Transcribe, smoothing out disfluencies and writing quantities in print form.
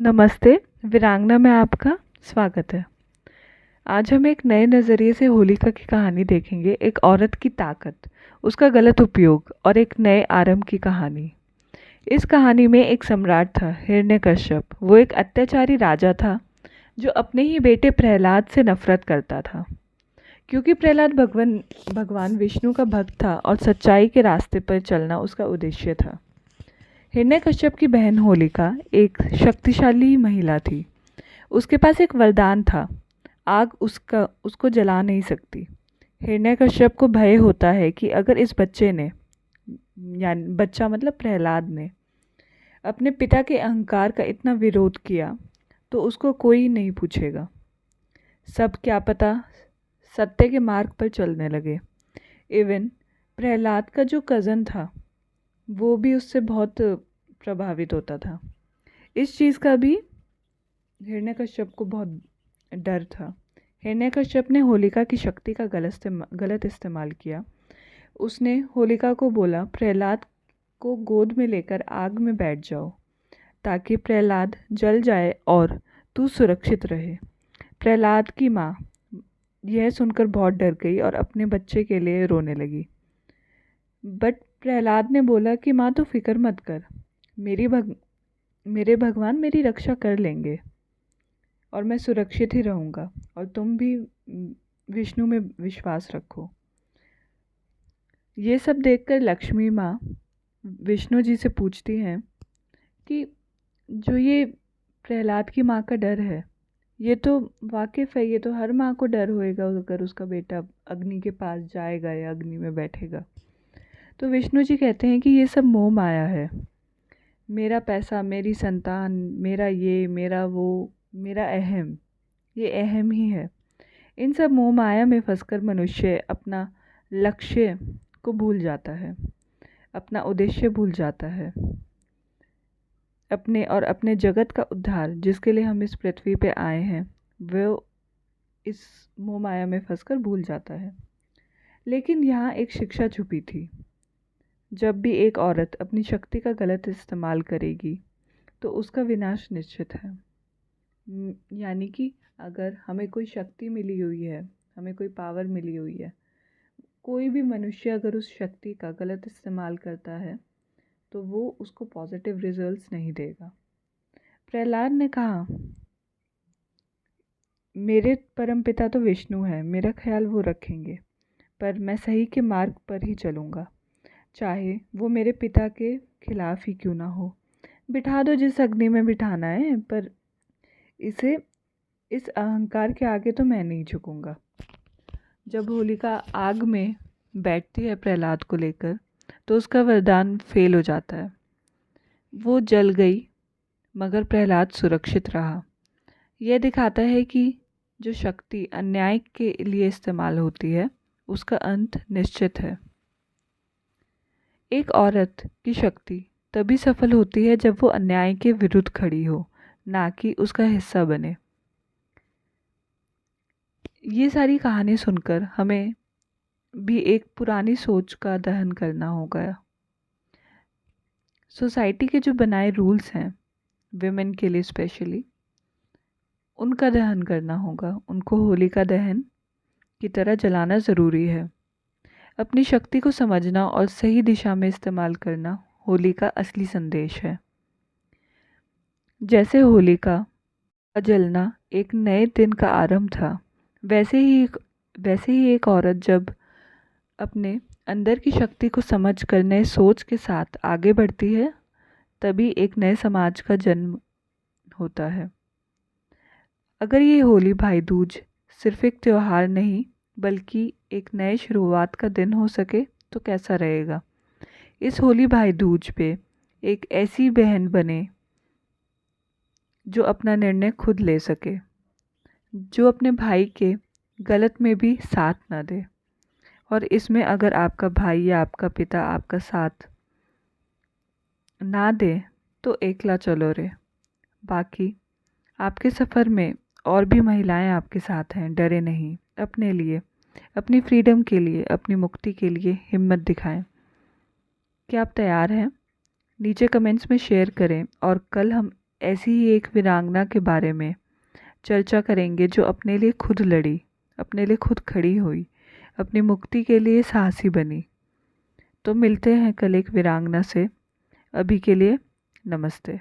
नमस्ते, वीरांगना में आपका स्वागत है। आज हम एक नए नज़रिए से होलिका की कहानी देखेंगे। एक औरत की ताकत, उसका गलत उपयोग और एक नए आरंभ की कहानी। इस कहानी में एक सम्राट था, हिरण्यकश्यप। वो एक अत्याचारी राजा था जो अपने ही बेटे प्रहलाद से नफरत करता था, क्योंकि प्रहलाद भगवान विष्णु का भक्त था और सच्चाई के रास्ते पर चलना उसका उद्देश्य था। हिरण्यकश्यप की बहन होलिका एक शक्तिशाली महिला थी। उसके पास एक वरदान था, आग उसको जला नहीं सकती। हिरण्यकश्यप को भय होता है कि अगर इस बच्चे ने, यानी बच्चा मतलब प्रहलाद ने, अपने पिता के अहंकार का इतना विरोध किया तो उसको कोई नहीं पूछेगा। सब क्या पता सत्य के मार्ग पर चलने लगे। इवन प्रहलाद का जो कज़न था वो भी उससे बहुत प्रभावित होता था। इस चीज़ का भी हिरण्यकश्यप को बहुत डर था। हिरण्यकश्यप ने होलिका की शक्ति का गलत इस्तेमाल किया। उसने होलिका को बोला, प्रहलाद को गोद में लेकर आग में बैठ जाओ ताकि प्रहलाद जल जाए और तू सुरक्षित रहे। प्रहलाद की माँ यह सुनकर बहुत डर गई और अपने बच्चे के लिए रोने लगी। बट प्रहलाद ने बोला कि माँ तू फिक्र मत कर, मेरे भगवान मेरी रक्षा कर लेंगे और मैं सुरक्षित ही रहूँगा, और तुम भी विष्णु में विश्वास रखो। ये सब देखकर लक्ष्मी माँ विष्णु जी से पूछती हैं कि जो ये प्रहलाद की माँ का डर है, ये तो वाकिफ़ है, ये तो हर माँ को डर होएगा अगर उसका बेटा अग्नि के पास जाएगा या अग्नि में बैठेगा। तो विष्णु जी कहते हैं कि ये सब मोह माया है। मेरा पैसा, मेरी संतान, मेरा ये, मेरा वो, मेरा अहम, ये अहम ही है। इन सब मोह माया में फंसकर मनुष्य अपना लक्ष्य को भूल जाता है, अपना उद्देश्य भूल जाता है, अपने जगत का उद्धार जिसके लिए हम इस पृथ्वी पे आए हैं वो इस मोह माया में फंसकर भूल जाता है। लेकिन यहाँ एक शिक्षा छुपी थी। जब भी एक औरत अपनी शक्ति का गलत इस्तेमाल करेगी तो उसका विनाश निश्चित है। यानी कि अगर हमें कोई शक्ति मिली हुई है, हमें कोई पावर मिली हुई है, कोई भी मनुष्य अगर उस शक्ति का गलत इस्तेमाल करता है तो वो उसको पॉजिटिव रिजल्ट्स नहीं देगा। प्रहलाद ने कहा, मेरे परमपिता तो विष्णु है, मेरा ख्याल वो रखेंगे, पर मैं सही के मार्ग पर ही चलूँगा, चाहे वो मेरे पिता के खिलाफ ही क्यों ना हो। बिठा दो जिस अग्नि में बिठाना है, पर इस अहंकार के आगे तो मैं नहीं झुकूंगा। जब होलिका आग में बैठती है प्रहलाद को लेकर तो उसका वरदान फेल हो जाता है। वो जल गई मगर प्रहलाद सुरक्षित रहा। यह दिखाता है कि जो शक्ति अन्याय के लिए इस्तेमाल होती है उसका अंत निश्चित है। एक औरत की शक्ति तभी सफल होती है जब वो अन्याय के विरुद्ध खड़ी हो, ना कि उसका हिस्सा बने। ये सारी कहानी सुनकर हमें भी एक पुरानी सोच का दहन करना होगा। सोसाइटी के जो बनाए रूल्स हैं विमेन के लिए स्पेशली, उनका दहन करना होगा। उनको होलिका दहन की तरह जलाना ज़रूरी है। अपनी शक्ति को समझना और सही दिशा में इस्तेमाल करना होली का असली संदेश है। जैसे होलिका का जलना एक नए दिन का आरंभ था, वैसे ही एक औरत जब अपने अंदर की शक्ति को समझकर नए सोच के साथ आगे बढ़ती है तभी एक नए समाज का जन्म होता है। अगर ये होली भाई दूज सिर्फ एक त्योहार नहीं बल्कि एक नए शुरुआत का दिन हो सके तो कैसा रहेगा। इस होली भाई दूज पे एक ऐसी बहन बने जो अपना निर्णय खुद ले सके, जो अपने भाई के गलत में भी साथ ना दे। और इसमें अगर आपका भाई या आपका पिता आपका साथ ना दे तो एकला चलो रे। बाकी आपके सफ़र में और भी महिलाएं आपके साथ हैं, डरे नहीं। अपने लिए, अपनी फ्रीडम के लिए, अपनी मुक्ति के लिए हिम्मत दिखाएं। क्या आप तैयार हैं? नीचे कमेंट्स में शेयर करें और कल हम ऐसी ही एक वीरांगना के बारे में चर्चा करेंगे जो अपने लिए खुद लड़ी, अपने लिए खुद खड़ी हुई, अपनी मुक्ति के लिए साहसी बनी। तो मिलते हैं कल एक वीरांगना से। अभी के लिए नमस्ते।